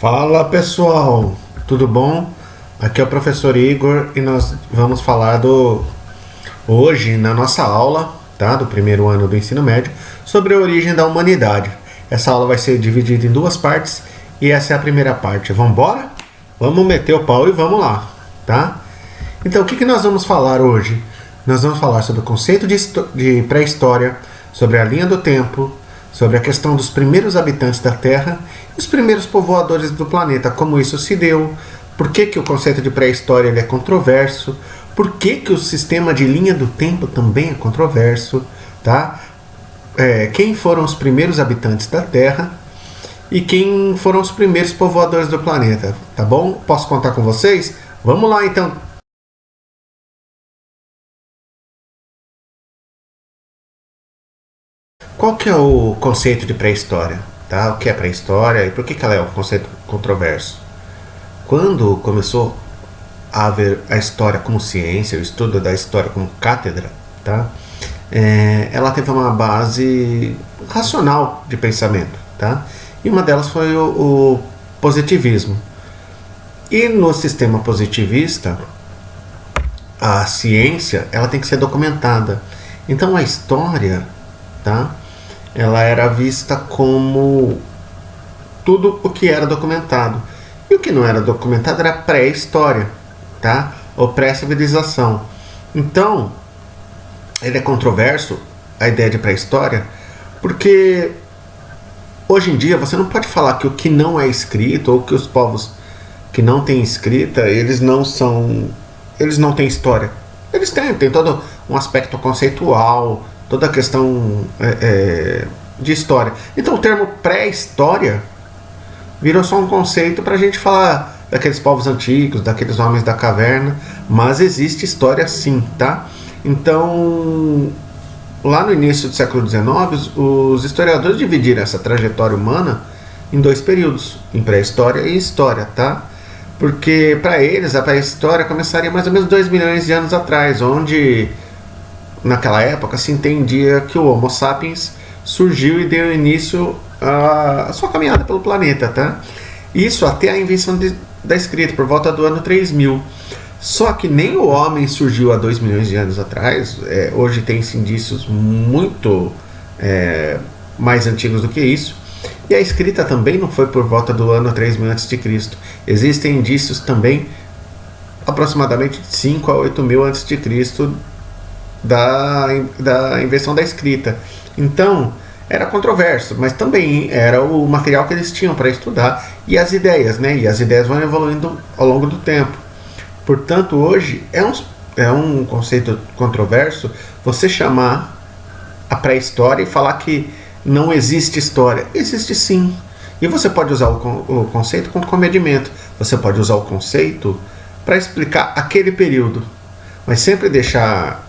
Fala pessoal, tudo bom? Aqui é o professor Igor e nós vamos falar hoje na nossa aula, tá? Do primeiro ano do ensino médio, sobre a origem da humanidade. Essa aula vai ser dividida em duas partes e essa é a primeira parte. Vamos embora? Vamos meter o pau e vamos lá, tá? Então o que nós vamos falar hoje? Nós vamos falar sobre o conceito de pré-história, sobre a linha do tempo, sobre a questão dos primeiros habitantes da Terra e os primeiros povoadores do planeta, como isso se deu, por que o conceito de pré-história é controverso, por que o sistema de linha do tempo também é controverso, tá? Quem foram os primeiros habitantes da Terra e quem foram os primeiros povoadores do planeta, tá bom? Posso contar com vocês? Vamos lá então! Qual que é o conceito de pré-história? Tá? O que é pré-história e por que ela é um conceito controverso? Quando começou a haver a história como ciência, o estudo da história como cátedra, tá? Ela teve uma base racional de pensamento, tá? E uma delas foi o positivismo. E no sistema positivista, a ciência ela tem que ser documentada. Então a história, tá? Ela era vista como tudo o que era documentado. E o que não era documentado era pré-história, tá? Ou pré-civilização. Então, ele é controverso, a ideia de pré-história, porque hoje em dia você não pode falar que o que não é escrito, ou que os povos que não têm escrita, eles não têm história. Eles têm todo um aspecto conceitual, toda a questão de história. Então o termo pré-história virou só um conceito para a gente falar daqueles povos antigos, daqueles homens da caverna, mas existe história sim, tá? Então, lá no início do século XIX, os historiadores dividiram essa trajetória humana em dois períodos, em pré-história e história, tá? Porque para eles a pré-história começaria mais ou menos 2 milhões de anos atrás, onde naquela época se entendia que o Homo sapiens surgiu e deu início à sua caminhada pelo planeta, tá? Isso até a invenção da escrita, por volta do ano 3000. Só que nem o homem surgiu há 2 milhões de anos atrás. Hoje tem-se indícios muito mais antigos do que isso. E a escrita também não foi por volta do ano 3000 a.C. Existem indícios também aproximadamente de 5 a 8 mil a.C. da invenção da escrita. Então, era controverso, mas também era o material que eles tinham para estudar e as ideias, né? E as ideias vão evoluindo ao longo do tempo. Portanto, hoje é um conceito controverso você chamar a pré-história e falar que não existe história. Existe sim. E você pode usar o conceito com comedimento. Você pode usar o conceito para explicar aquele período, mas sempre deixar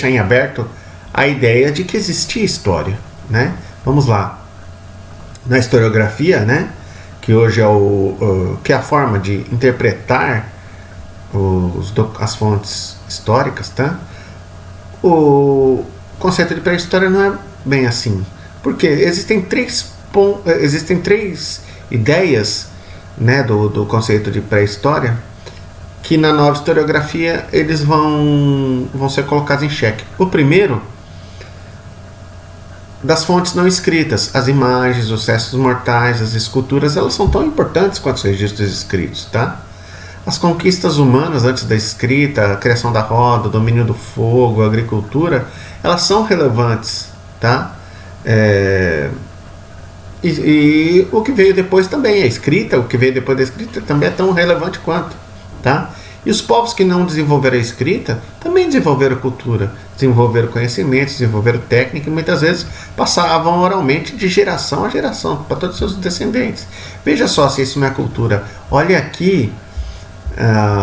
em aberto a ideia de que existia história, né? Vamos lá. Na historiografia, né, que hoje que é a forma de interpretar as fontes históricas, tá? O conceito de pré-história não é bem assim, porque existem três ideias, né, do conceito de pré-história que na nova historiografia eles vão ser colocados em xeque. O primeiro, das fontes não escritas. As imagens, os restos mortais, as esculturas, elas são tão importantes quanto os registros escritos, tá? As conquistas humanas antes da escrita, a criação da roda, o domínio do fogo, a agricultura, elas são relevantes, tá? E o que veio depois também, a escrita, o que veio depois da escrita também é tão relevante quanto, tá? E os povos que não desenvolveram a escrita também desenvolveram cultura, desenvolveram conhecimentos, desenvolveram técnica e muitas vezes passavam oralmente de geração a geração para todos os seus descendentes. Veja só se isso não é cultura. Olha aqui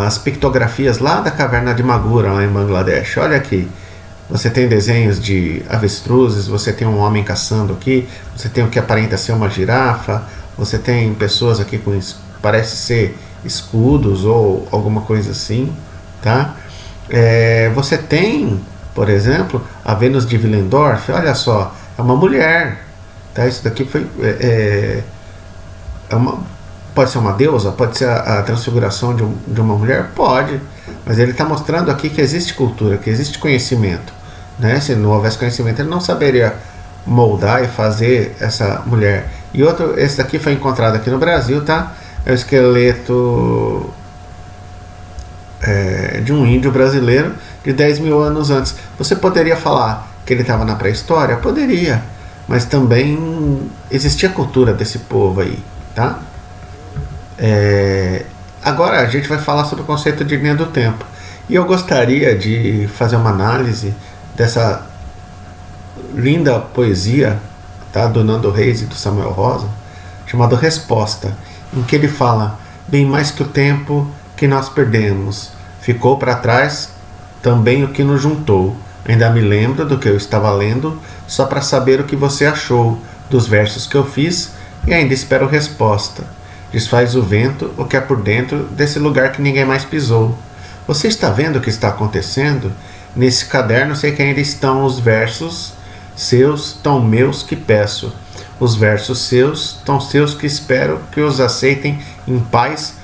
as pictografias lá da caverna de Magura, lá em Bangladesh. Olha aqui. Você tem desenhos de avestruzes, você tem um homem caçando aqui, você tem o que aparenta ser uma girafa, você tem pessoas aqui com isso, parece ser escudos ou alguma coisa assim, tá? Você tem, por exemplo, a Vênus de Willendorf, olha só, é uma mulher, tá? Isso daqui foi pode ser uma deusa, pode ser a transfiguração de uma mulher? Pode, mas ele está mostrando aqui que existe cultura, que existe conhecimento, né? Se não houvesse conhecimento, ele não saberia moldar e fazer essa mulher. E outro, esse daqui foi encontrado aqui no Brasil, tá? É o esqueleto de um índio brasileiro de 10 mil anos antes. Você poderia falar que ele estava na pré-história? Poderia, mas também existia a cultura desse povo aí, tá? Agora a gente vai falar sobre o conceito de linha do tempo. E eu gostaria de fazer uma análise dessa linda poesia, tá, do Nando Reis e do Samuel Rosa, chamado Resposta, em que ele fala: bem mais que o tempo que nós perdemos, ficou para trás também o que nos juntou. Ainda me lembro do que eu estava lendo, só para saber o que você achou dos versos que eu fiz, e ainda espero resposta. Desfaz o vento o que é por dentro desse lugar que ninguém mais pisou. Você está vendo o que está acontecendo? Nesse caderno sei que ainda estão os versos seus, tão meus que peço. Os versos seus, tão seus que espero que os aceitem em paz,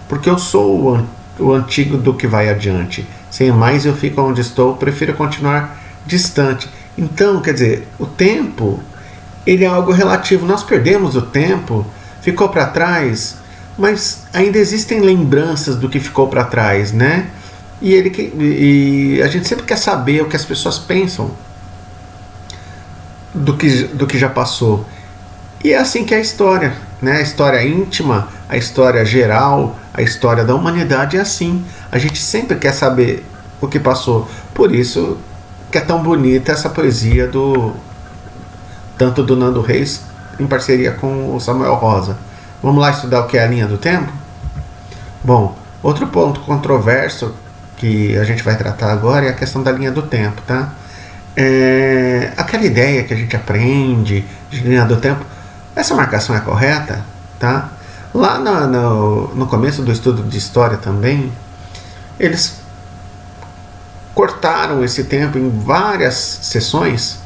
porque eu sou o antigo do que vai adiante. Sem mais eu fico onde estou, prefiro continuar distante. Então, quer dizer, o tempo, ele é algo relativo. Nós perdemos o tempo, ficou para trás, mas ainda existem lembranças do que ficou para trás, né? E a gente sempre quer saber o que as pessoas pensam do que já passou. E é assim que é a história, né? A história íntima, a história geral, a história da humanidade é assim. A gente sempre quer saber o que passou. Por isso que é tão bonita essa poesia tanto do Nando Reis em parceria com o Samuel Rosa. Vamos lá estudar o que é a linha do tempo? Bom, outro ponto controverso que a gente vai tratar agora é a questão da linha do tempo, tá? Aquela ideia que a gente aprende de linha do tempo, essa marcação é correta, tá? Lá no começo do estudo de história também, eles cortaram esse tempo em várias sessões,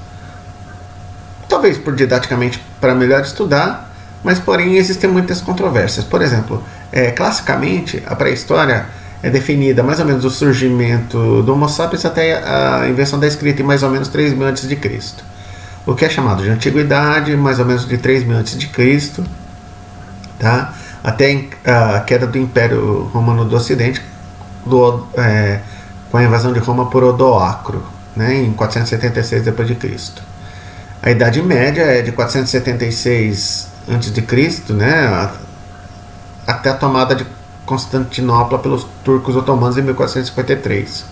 talvez por didaticamente para melhor estudar, mas porém existem muitas controvérsias. Por exemplo, classicamente a pré-história é definida mais ou menos do surgimento do Homo sapiens até a invenção da escrita em mais ou menos 3.000 a.C. O que é chamado de Antiguidade, mais ou menos de 3.000 a.C., tá? Até a queda do Império Romano do Ocidente, com a invasão de Roma por Odoacro, né, em 476 d.C. A Idade Média é de 476 a.C., né, até a tomada de Constantinopla pelos turcos otomanos em 1453.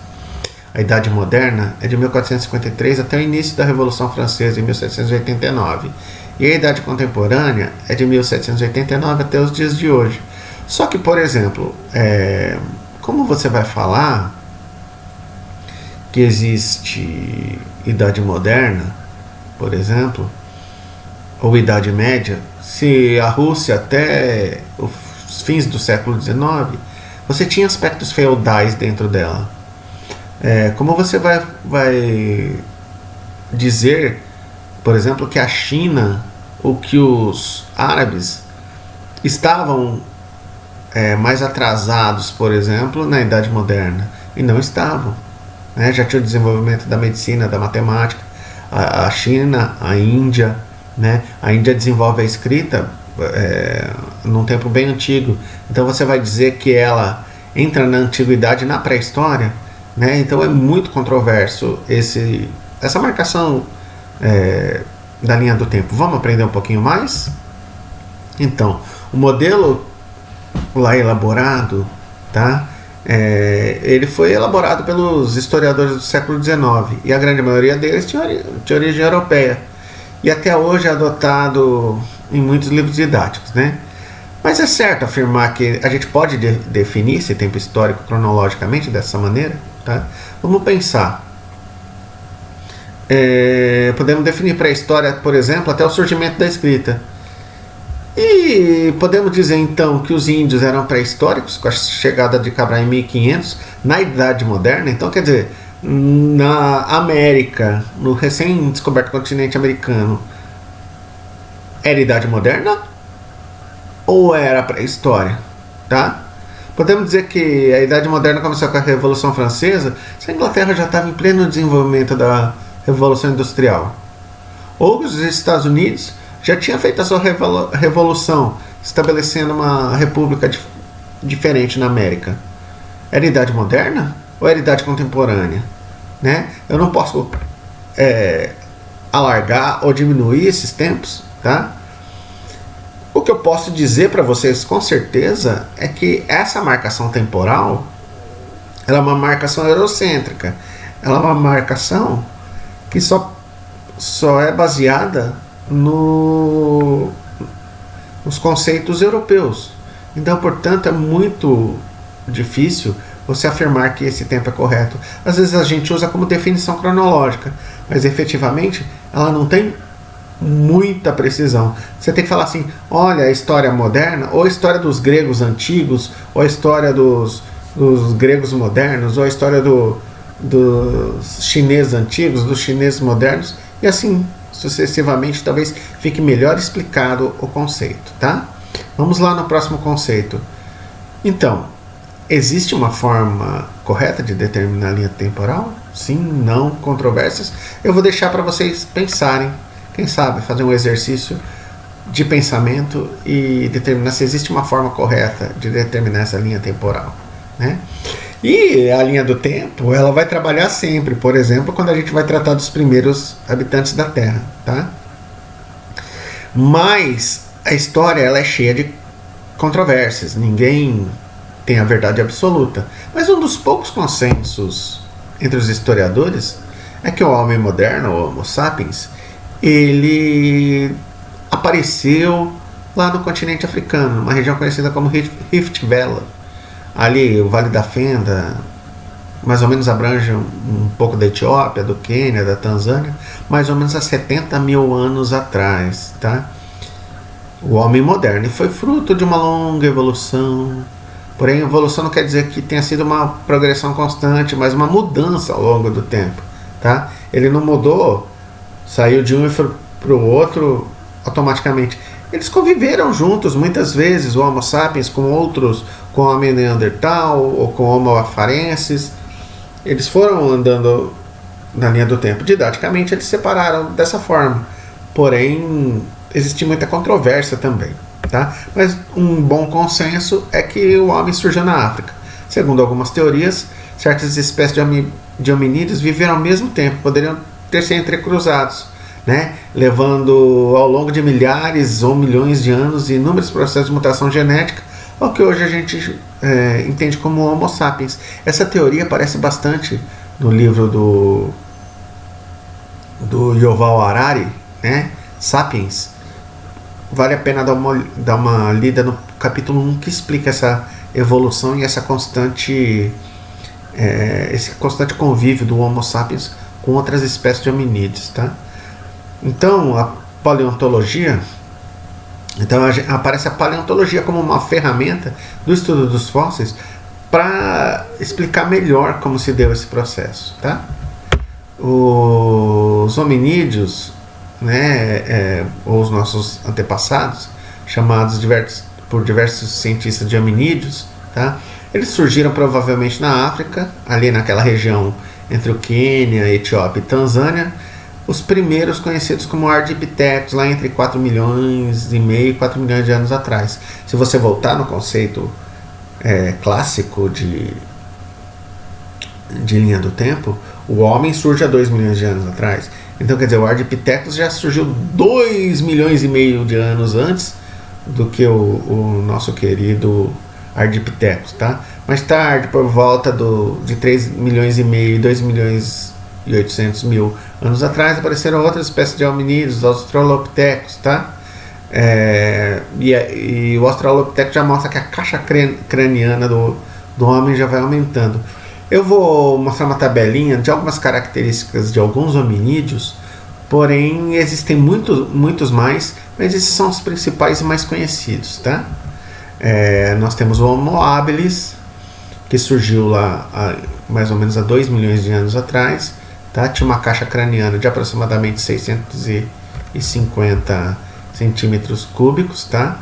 A Idade Moderna é de 1453 até o início da Revolução Francesa em 1789. E a Idade Contemporânea é de 1789 até os dias de hoje. Só que, por exemplo, como você vai falar que existe Idade Moderna, por exemplo, ou Idade Média, se a Rússia até os fins do século XIX, você tinha aspectos feudais dentro dela. Como você vai dizer, por exemplo, que a China ou que os árabes estavam mais atrasados, por exemplo, na Idade Moderna? E não estavam, né? Já tinha o desenvolvimento da medicina, da matemática. A China, a Índia, né? A Índia desenvolve a escrita num tempo bem antigo. Então você vai dizer que ela entra na antiguidade, na pré-história, né? Então é muito controverso essa marcação da linha do tempo. Vamos aprender um pouquinho mais? Então, o modelo lá elaborado, tá? Ele foi elaborado pelos historiadores do século XIX e a grande maioria deles tinha de origem europeia e até hoje é adotado em muitos livros didáticos, né? Mas é certo afirmar que a gente pode definir esse tempo histórico cronologicamente dessa maneira, tá? Vamos pensar. Podemos definir pré-história, por exemplo, até o surgimento da escrita. E podemos dizer então que os índios eram pré-históricos com a chegada de Cabral em 1500 na Idade Moderna. Então, quer dizer, na América, no recém-descoberto continente americano, era Idade Moderna? ou era pré-história, tá? Podemos dizer que a Idade Moderna começou com a Revolução Francesa, se a Inglaterra já estava em pleno desenvolvimento da Revolução Industrial. Ou os Estados Unidos já tinha feito a sua revolução, estabelecendo uma república diferente na América. Era Idade Moderna ou era Idade Contemporânea? Né? Eu não posso alargar ou diminuir esses tempos, tá? O que eu posso dizer para vocês com certeza é que essa marcação temporal, ela é uma marcação eurocêntrica. Ela é uma marcação que só é baseada nos conceitos europeus. Então, portanto, é muito difícil você afirmar que esse tempo é correto. Às vezes a gente usa como definição cronológica, mas efetivamente ela não tem muita precisão. Você tem que falar assim, olha, a história moderna, ou a história dos gregos antigos, ou a história dos gregos modernos, ou a história dos chineses antigos, dos chineses modernos, e assim sucessivamente, talvez fique melhor explicado o conceito, tá? Vamos lá no próximo conceito. Então, existe uma forma correta de determinar a linha temporal? Sim, não, controvérsias. Eu vou deixar para vocês pensarem, quem sabe fazer um exercício de pensamento e determinar se existe uma forma correta de determinar essa linha temporal, né? E a linha do tempo, ela vai trabalhar sempre, por exemplo, quando a gente vai tratar dos primeiros habitantes da Terra, tá? Mas a história, ela é cheia de controvérsias, ninguém tem a verdade absoluta. Mas um dos poucos consensos entre os historiadores é que o homem moderno, o Homo sapiens, ele apareceu lá no continente africano, numa região conhecida como Rift Valley. Ali, o Vale da Fenda, mais ou menos abrange um pouco da Etiópia, do Quênia, da Tanzânia, mais ou menos há 70 mil anos atrás, tá? O homem moderno foi fruto de uma longa evolução. Porém, evolução não quer dizer que tenha sido uma progressão constante, mas uma mudança ao longo do tempo, tá? Ele não mudou, saiu de um e foi para o outro automaticamente. Eles conviveram juntos muitas vezes, o Homo sapiens com outros, com o Homem Neandertal ou com o Homo afarensis. Eles foram andando na linha do tempo. Didaticamente, eles se separaram dessa forma. Porém, existe muita controvérsia também, tá? Mas um bom consenso é que o homem surgiu na África. Segundo algumas teorias, certas espécies de hominídeos viveram ao mesmo tempo, poderiam ter se entrecruzados, né? Levando ao longo de milhares ou milhões de anos e inúmeros processos de mutação genética ao que hoje a gente entende como Homo sapiens. Essa teoria aparece bastante no livro do Yuval Harari, né? Sapiens. Vale a pena dar uma lida no capítulo 1 que explica essa evolução e essa esse constante convívio do Homo sapiens com outras espécies de hominídeos, tá? Então, a paleontologia, aparece a paleontologia como uma ferramenta do estudo dos fósseis para explicar melhor como se deu esse processo, tá? Os hominídeos, né, ou os nossos antepassados, chamados por diversos cientistas de hominídeos, tá? Eles surgiram provavelmente na África, ali naquela região entre o Quênia, Etiópia e Tanzânia. Os primeiros conhecidos como Ardipithecus, lá entre 4 milhões e meio e 4 milhões de anos atrás. Se você voltar no conceito clássico de linha do tempo, o homem surge há 2 milhões de anos atrás. Então, quer dizer, o Ardipithecus já surgiu 2 milhões e meio de anos antes do que o nosso querido Ardipithecus, tá? Mais tarde, por volta de 3 milhões e meio e 2 milhões e 800 mil anos atrás, apareceram outras espécies de hominídeos, os Australopithecus, tá? E o Australopithecus já mostra que a caixa craniana do homem já vai aumentando. Eu vou mostrar uma tabelinha de algumas características de alguns hominídeos, porém existem muitos mais, mas esses são os principais e mais conhecidos, tá? Nós temos o Homo habilis, que surgiu lá mais ou menos há 2 milhões de anos atrás, tá? Tinha uma caixa craniana de aproximadamente 650 centímetros cúbicos, tá?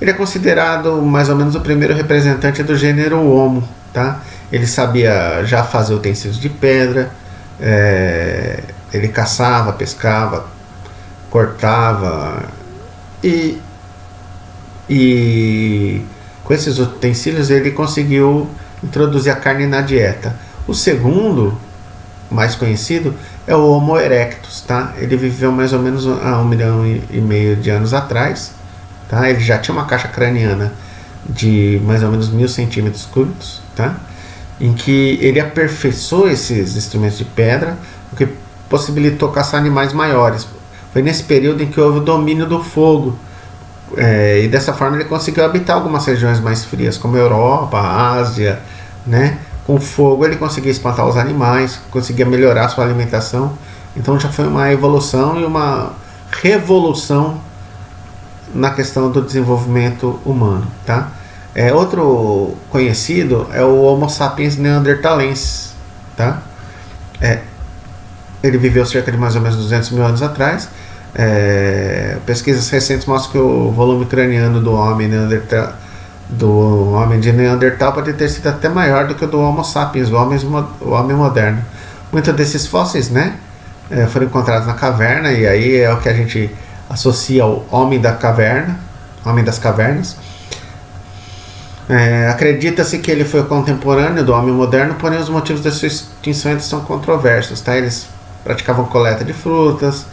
Ele é considerado mais ou menos o primeiro representante do gênero Homo, tá? Ele sabia já fazer utensílios de pedra, ele caçava, pescava, cortava e, e com esses utensílios ele conseguiu introduzir a carne na dieta. O segundo, mais conhecido, é o Homo erectus, tá? Ele viveu mais ou menos há 1,5 milhão de anos atrás, tá? Ele já tinha uma caixa craniana de mais ou menos 1.000 centímetros cúbicos, tá? Em que ele aperfeiçoou esses instrumentos de pedra, o que possibilitou caçar animais maiores. Foi nesse período em que houve o domínio do fogo, e dessa forma ele conseguiu habitar algumas regiões mais frias, como a Europa, a Ásia, né? Com o fogo ele conseguia espantar os animais, conseguia melhorar a sua alimentação. Então já foi uma evolução e uma revolução na questão do desenvolvimento humano, tá? Outro conhecido é o Homo sapiens neanderthalensis, tá? Ele viveu cerca de mais ou menos 200 mil anos atrás. Pesquisas recentes mostram que o volume craniano do homem de Neandertal pode ter sido até maior do que o do Homo sapiens, o homem moderno. Muitos desses fósseis, né, foram encontrados na caverna, e aí é o que a gente associa ao homem da caverna, homem das cavernas. Acredita-se que ele foi contemporâneo do homem moderno, porém os motivos da sua extinção eles são controversos, tá? Eles praticavam coleta de frutas,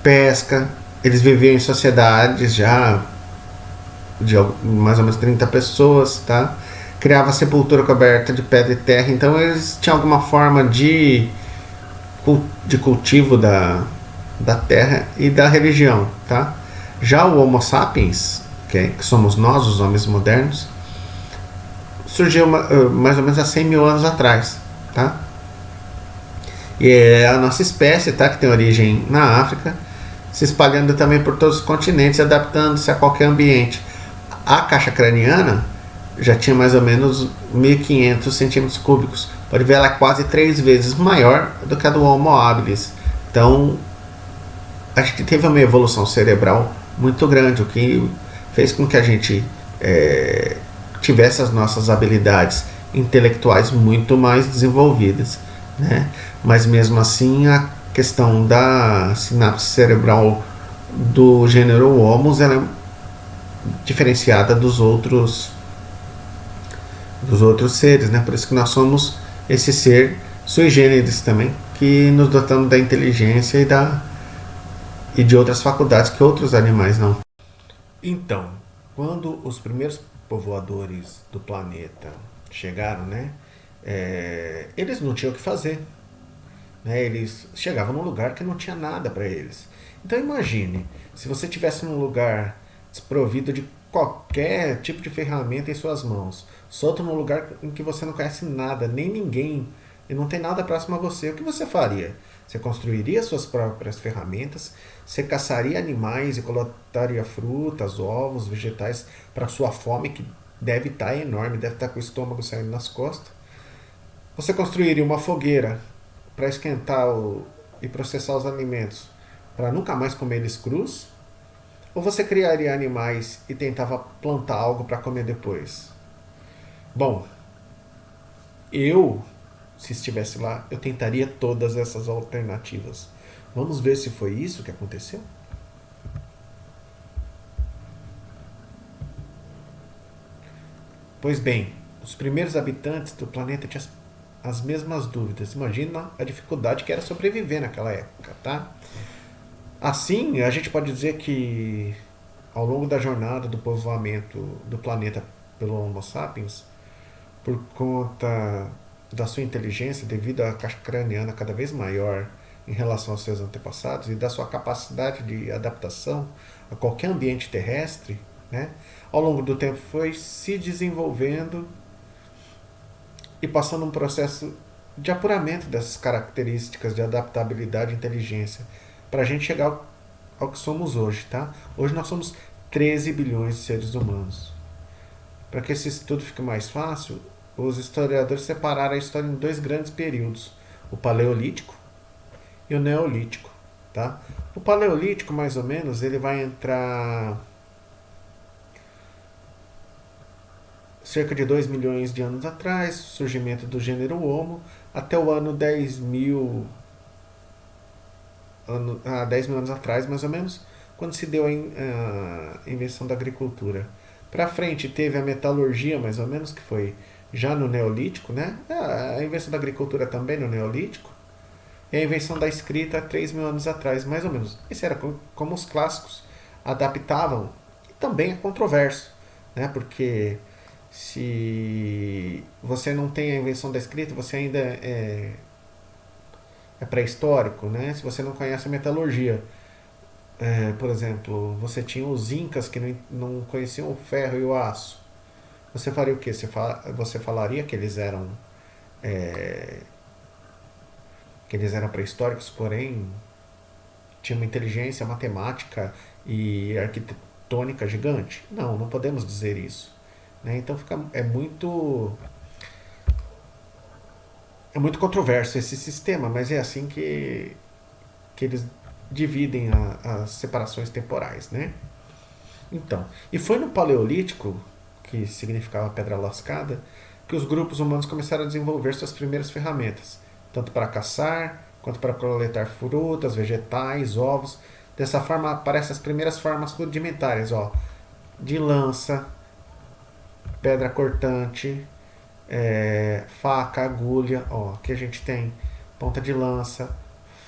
pesca, eles viviam em sociedades já de mais ou menos 30 pessoas, tá? Criava sepultura coberta de pedra e terra, então eles tinham alguma forma de cultivo da terra e da religião, tá? Já o Homo sapiens, que somos nós, os homens modernos, surgiu mais ou menos há 100 mil anos atrás, tá? E é a nossa espécie, tá? Que tem origem na África, se espalhando também por todos os continentes, adaptando-se a qualquer ambiente. A caixa craniana já tinha mais ou menos 1.500 centímetros cúbicos. Pode ver, ela é quase 3 vezes maior do que a do Homo habilis. Então, a gente teve uma evolução cerebral muito grande, o que fez com que a gente tivesse as nossas habilidades intelectuais muito mais desenvolvidas, né? Mas mesmo assim, a questão da sinapse cerebral do gênero Homo ela é diferenciada dos outros seres, né? Por isso que nós somos esse ser sui generis também, que nos dotamos da inteligência e de outras faculdades que outros animais não. Então, quando os primeiros povoadores do planeta chegaram, né? Eles não tinham o que fazer, né? Eles chegavam num lugar que não tinha nada para eles. Então imagine, se você estivesse num lugar desprovido de qualquer tipo de ferramenta em suas mãos, solto num lugar em que você não conhece nada, nem ninguém, e não tem nada próximo a você, o que você faria? Você construiria suas próprias ferramentas, você caçaria animais e colocaria frutas, ovos, vegetais para sua fome, que deve estar enorme, deve estar com o estômago saindo nas costas. Você construiria uma fogueira para esquentar e processar os alimentos, para nunca mais comer eles crus? Ou você criaria animais e tentava plantar algo para comer depois? Bom, se estivesse lá, eu tentaria todas essas alternativas. Vamos ver se foi isso que aconteceu? Pois bem, os primeiros habitantes do planeta tinham as mesmas dúvidas. Imagina a dificuldade que era sobreviver naquela época, tá? Assim, a gente pode dizer que ao longo da jornada do povoamento do planeta pelo Homo sapiens, por conta da sua inteligência, devido à caixa craniana cada vez maior em relação aos seus antepassados e da sua capacidade de adaptação a qualquer ambiente terrestre, né? Ao longo do tempo foi se desenvolvendo e passando um processo de apuramento dessas características de adaptabilidade e inteligência para a gente chegar ao que somos hoje, tá? Hoje nós somos 13 bilhões de seres humanos. Para que esse estudo fique mais fácil, os historiadores separaram a história em 2 grandes períodos, o Paleolítico e o Neolítico, tá? O Paleolítico, mais ou menos, ele vai entrar cerca de 2 milhões de anos atrás, surgimento do gênero Homo, até o ano 10.000, 10 mil anos atrás, mais ou menos, quando se deu a invenção da agricultura. Para frente teve a metalurgia, mais ou menos, que foi já no Neolítico, né? A invenção da agricultura também no Neolítico. E a invenção da escrita 3 mil anos atrás, mais ou menos. Esse era como os clássicos adaptavam. E também é controverso, né? Porque se você não tem a invenção da escrita, você ainda é pré-histórico, né? Se você não conhece a metalurgia, por exemplo, você tinha os incas que não conheciam o ferro e o aço. Você faria o quê? Você falaria que eles eram pré-históricos, porém tinham uma inteligência matemática e arquitetônica gigante? Não, não podemos dizer isso. Né? Então é muito controverso esse sistema, mas é assim que eles dividem as separações temporais, né? Então, e foi no Paleolítico, que significava pedra lascada, que os grupos humanos começaram a desenvolver suas primeiras ferramentas, tanto para caçar, quanto para coletar frutas, vegetais, ovos. Dessa forma aparecem as primeiras formas rudimentares, ó, de lança, pedra cortante, faca, agulha, ó, aqui a gente tem ponta de lança,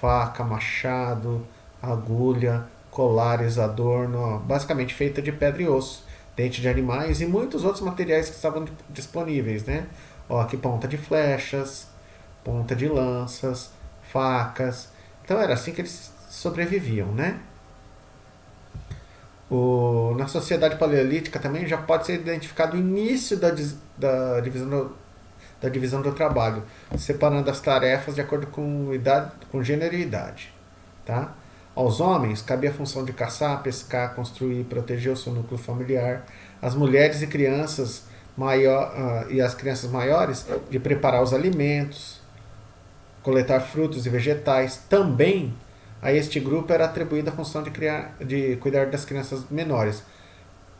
faca, machado, agulha, colares, adorno, ó, basicamente feita de pedra e osso, dente de animais e muitos outros materiais que estavam disponíveis, né? Ó, aqui ponta de flechas, ponta de lanças, facas. Então era assim que eles sobreviviam, né? Na sociedade paleolítica também já pode ser identificado o início da divisão do trabalho, separando as tarefas de acordo com gênero e idade. Tá? Aos homens cabia a função de caçar, pescar, construir e proteger o seu núcleo familiar. As mulheres e crianças e as crianças maiores de preparar os alimentos, coletar frutos e vegetais. Também a este grupo era atribuída a função de cuidar das crianças menores.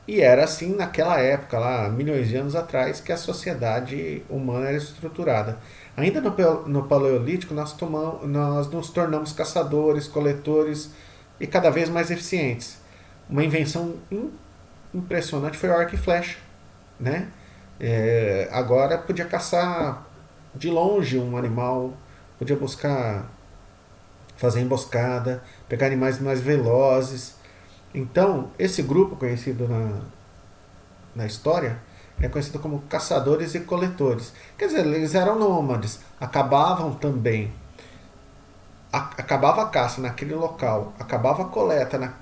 E era assim naquela época, lá, milhões de anos atrás, que a sociedade humana era estruturada. Ainda no Paleolítico, nós nos tornamos caçadores, coletores e cada vez mais eficientes. Uma invenção impressionante foi o arco e flecha. Né? Agora podia caçar de longe um animal, podia buscar fazer emboscada, pegar animais mais velozes. Então, esse grupo conhecido na história é conhecido como caçadores e coletores. Quer dizer, eles eram nômades, acabavam também. Acabava a caça naquele local, acabava a coleta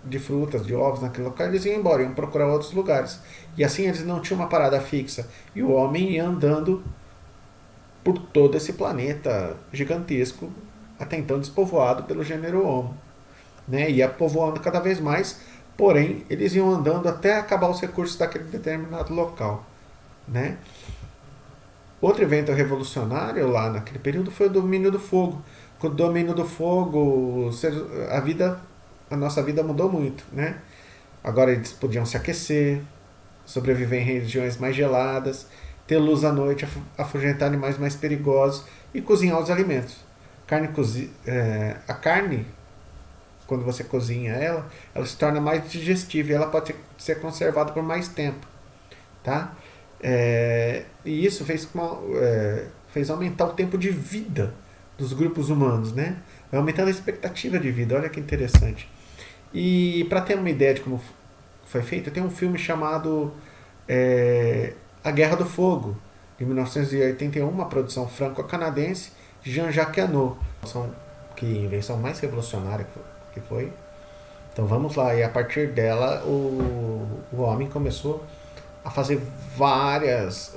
de frutas, de ovos naquele local, eles iam embora, iam procurar outros lugares. E assim eles não tinham uma parada fixa. E o homem ia andando por todo esse planeta gigantesco, até então despovoado pelo gênero Homo. Né? Ia povoando cada vez mais, porém eles iam andando até acabar os recursos daquele determinado local. Né? Outro evento revolucionário lá naquele período foi o domínio do fogo. Com o domínio do fogo, a nossa vida mudou muito. Né? Agora eles podiam se aquecer, sobreviver em regiões mais geladas, ter luz à noite, afugentar animais mais perigosos e cozinhar os alimentos. A carne, quando você cozinha ela se torna mais digestível e ela pode ser conservada por mais tempo. Tá? E isso fez aumentar o tempo de vida dos grupos humanos, né? Vai aumentando a expectativa de vida, olha que interessante. E para ter uma ideia de como foi feito, tem um filme chamado A Guerra do Fogo, de 1981, uma produção franco-canadense de Jean-Jacques Annaud. Que invenção mais revolucionária que foi. Então vamos lá, e a partir dela o homem começou a fazer vários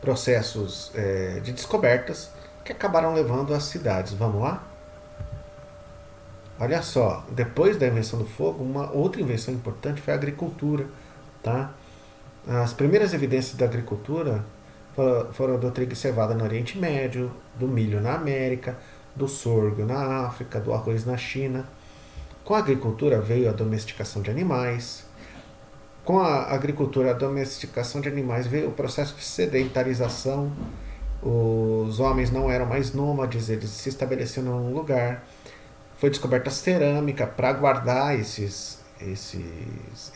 processos de descobertas que acabaram levando às cidades. Vamos lá? Olha só, depois da invenção do fogo, uma outra invenção importante foi a agricultura. Tá? As primeiras evidências da agricultura foram do trigo e cevada no Oriente Médio, do milho na América, do sorgo na África, do arroz na China. Com a agricultura veio a domesticação de animais, Com a agricultura, a domesticação de animais, veio o processo de sedentarização. Os homens não eram mais nômades, eles se estabeleceram num lugar. Foi descoberta a cerâmica para guardar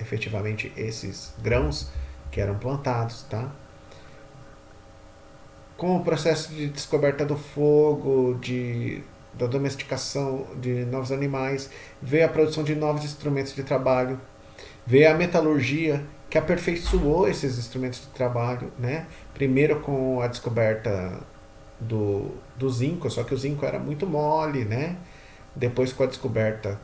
efetivamente esses grãos que eram plantados, tá? Com o processo de descoberta do fogo, da domesticação de novos animais, veio a produção de novos instrumentos de trabalho, veio a metalurgia, que aperfeiçoou esses instrumentos de trabalho, né? Primeiro com a descoberta do zinco, só que o zinco era muito mole, né? Depois com a descoberta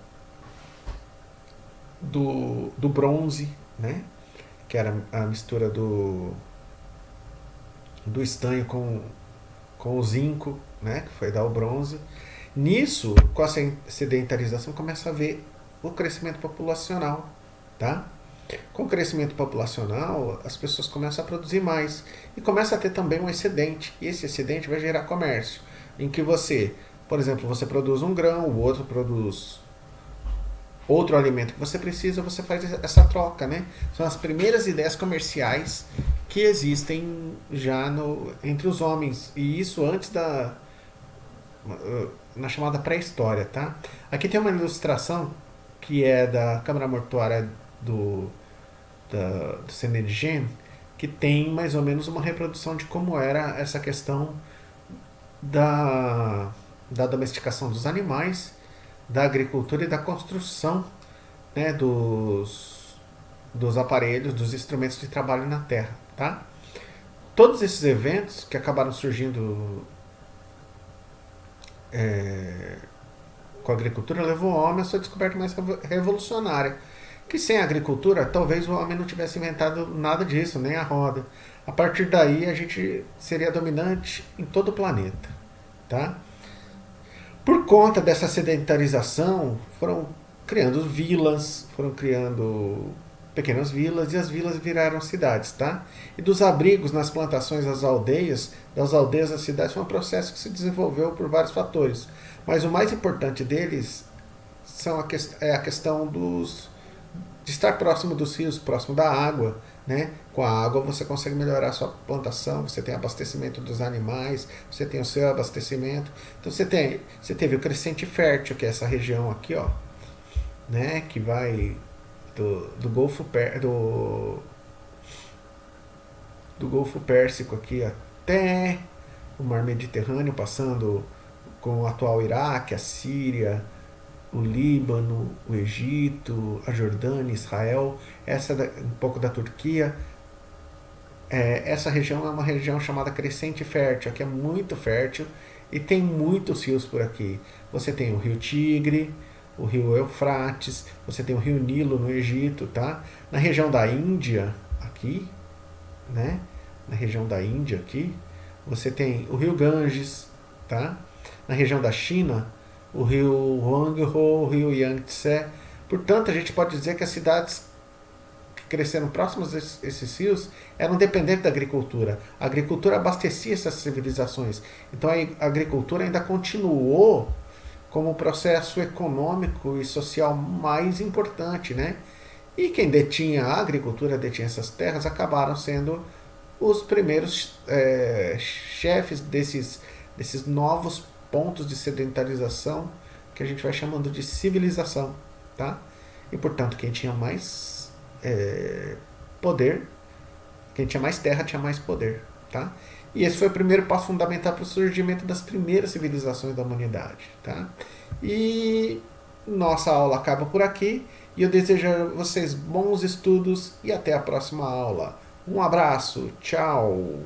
do bronze, né? Que era a mistura do estanho com o zinco, né? Que foi dar o bronze. Nisso, com a sedentarização, começa a ver o crescimento populacional, tá? Com o crescimento populacional, as pessoas começam a produzir mais e começa a ter também um excedente. E esse excedente vai gerar comércio, em que você, por exemplo, você produz um grão, o outro produz outro alimento que você precisa, você faz essa troca, né? São as primeiras ideias comerciais que existem já entre os homens, e isso antes na chamada pré-história, tá? Aqui tem uma ilustração que é da Câmara Mortuária do Senedjen, que tem mais ou menos uma reprodução de como era essa questão da domesticação dos animais, da agricultura e da construção, né, dos aparelhos, dos instrumentos de trabalho na terra, tá? Todos esses eventos que acabaram surgindo com a agricultura levou o homem à sua descoberta mais revolucionária, que sem a agricultura talvez o homem não tivesse inventado nada disso, nem a roda. A partir daí a gente seria dominante em todo o planeta, tá? Por conta dessa sedentarização, foram criando vilas, foram criando pequenas vilas, e as vilas viraram cidades, tá? E dos abrigos nas plantações das aldeias às cidades, foi um processo que se desenvolveu por vários fatores. Mas o mais importante deles é a questão de estar próximo dos rios, próximo da água, né? Com a água você consegue melhorar a sua plantação, você tem abastecimento dos animais, você tem o seu abastecimento. Então você teve o Crescente Fértil, que é essa região aqui, ó, né? Que vai do Golfo Pérsico aqui até o Mar Mediterrâneo, passando com o atual Iraque, a Síria, o Líbano, o Egito, a Jordânia, Israel, um pouco da Turquia. Essa região é uma região chamada Crescente Fértil, que é muito fértil e tem muitos rios por aqui. Você tem o Rio Tigre, o Rio Eufrates, você tem o Rio Nilo no Egito, tá? Na região da Índia, aqui, né? Na região da Índia aqui, você tem o Rio Ganges, tá? Na região da China, o rio Huanghe, o rio Yangtze. Portanto, a gente pode dizer que as cidades que cresceram próximas a esses rios eram dependentes da agricultura. A agricultura abastecia essas civilizações. Então a agricultura ainda continuou como o processo econômico e social mais importante, né? E quem detinha a agricultura, detinha essas terras, acabaram sendo os primeiros chefes desses novos pontos de sedentarização que a gente vai chamando de civilização, tá? E portanto quem tinha mais poder, quem tinha mais terra tinha mais poder, tá? E esse foi o primeiro passo fundamental para o surgimento das primeiras civilizações da humanidade, tá? E nossa aula acaba por aqui e eu desejo a vocês bons estudos e até a próxima aula. Um abraço, tchau!